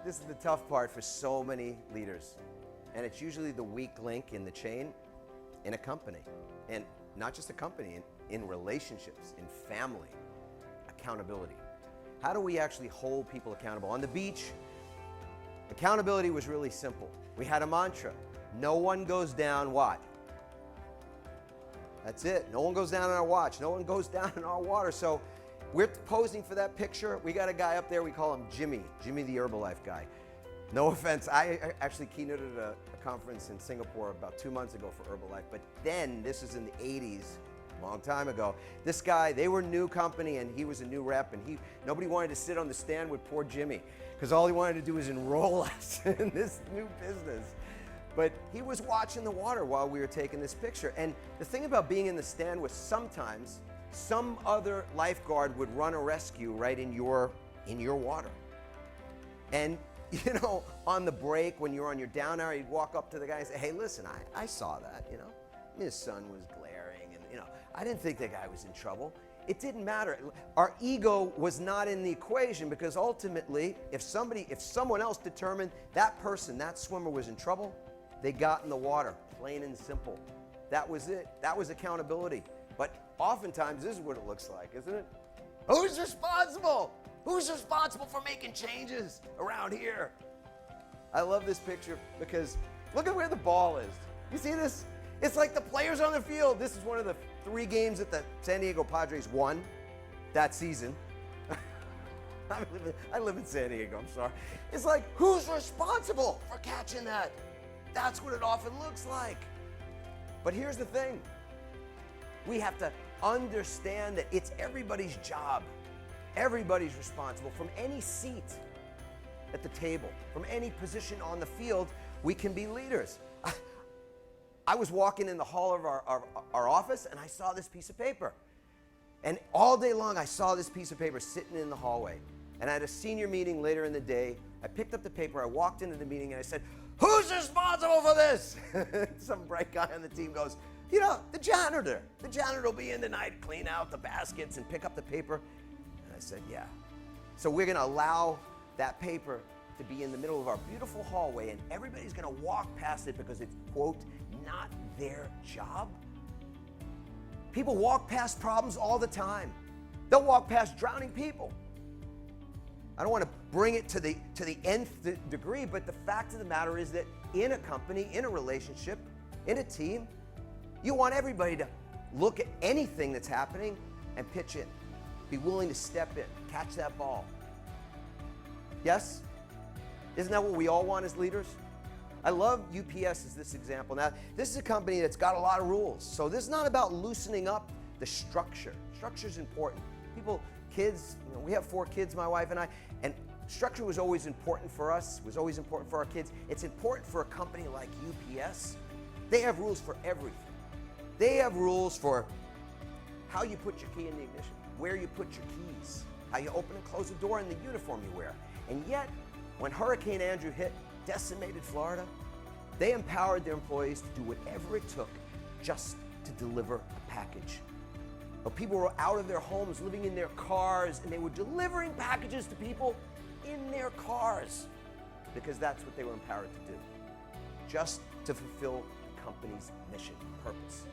This is the tough part for so many leaders. And it's usually the weak link in the chain in a company. And not just a company, in relationships, in family, accountability. How do we actually hold people accountable? On the beach, accountability was really simple. We had a mantra. No one goes down what? That's it. No one goes down on our watch. No one goes down in our water. So we're posing for that picture. We got a guy up there, we call him Jimmy the Herbalife guy. No offense, I actually keynoted a conference in Singapore about 2 months ago for Herbalife, but then, this was in the 80s, a long time ago. This guy, they were a new company and he was a new rep, and nobody wanted to sit on the stand with poor Jimmy, because all he wanted to do was enroll us in this new business. But he was watching the water while we were taking this picture. And the thing about being in the stand was sometimes some other lifeguard would run a rescue right in your water. And you know, on the break, when you're on your down hour, you'd walk up to the guy and say, hey, listen, I saw that, you know. His sun was glaring and, you know, I didn't think the guy was in trouble. It didn't matter. Our ego was not in the equation, because ultimately, if someone else determined that person, that swimmer was in trouble, they got in the water, plain and simple. That was it. That was accountability. But oftentimes, this is what it looks like, isn't it? Who's responsible? Who's responsible for making changes around here? I love this picture because look at where the ball is. You see this? It's like the players on the field. This is one of the 3 games that the San Diego Padres won that season. I live in San Diego, I'm sorry. It's like, who's responsible for catching that? That's what it often looks like. But here's the thing. We have to understand that it's everybody's job. Everybody's responsible. From any seat at the table, from any position on the field, we can be leaders. I was walking in the hall of our office, and I saw this piece of paper. And all day long, I saw this piece of paper sitting in the hallway. And I had a senior meeting later in the day. I picked up the paper, I walked into the meeting, and I said, who's responsible for this? Some bright guy on the team goes, you know, the janitor. The janitor will be in tonight, clean out the baskets and pick up the paper. I said, yeah. So we're going to allow that paper to be in the middle of our beautiful hallway, and everybody's going to walk past it because it's, quote, not their job. People walk past problems all the time. They'll walk past drowning people. I don't want to bring it to the nth degree, but the fact of the matter is that in a company, in a relationship, in a team, you want everybody to look at anything that's happening and pitch in. Be willing to step in, catch that ball. Yes? Isn't that what we all want as leaders? I love UPS as this example. Now, this is a company that's got a lot of rules. So this is not about loosening up the structure. Structure is important. People, kids, you know, we have 4 kids, my wife and I, and structure was always important for us, was always important for our kids. It's important for a company like UPS. They have rules for everything. They have rules for how you put your key in the ignition, where you put your keys, how you open and close the door, and the uniform you wear. And yet, when Hurricane Andrew hit, decimated Florida, they empowered their employees to do whatever it took just to deliver a package. But people were out of their homes, living in their cars, and they were delivering packages to people in their cars because that's what they were empowered to do, just to fulfill the company's mission, purpose.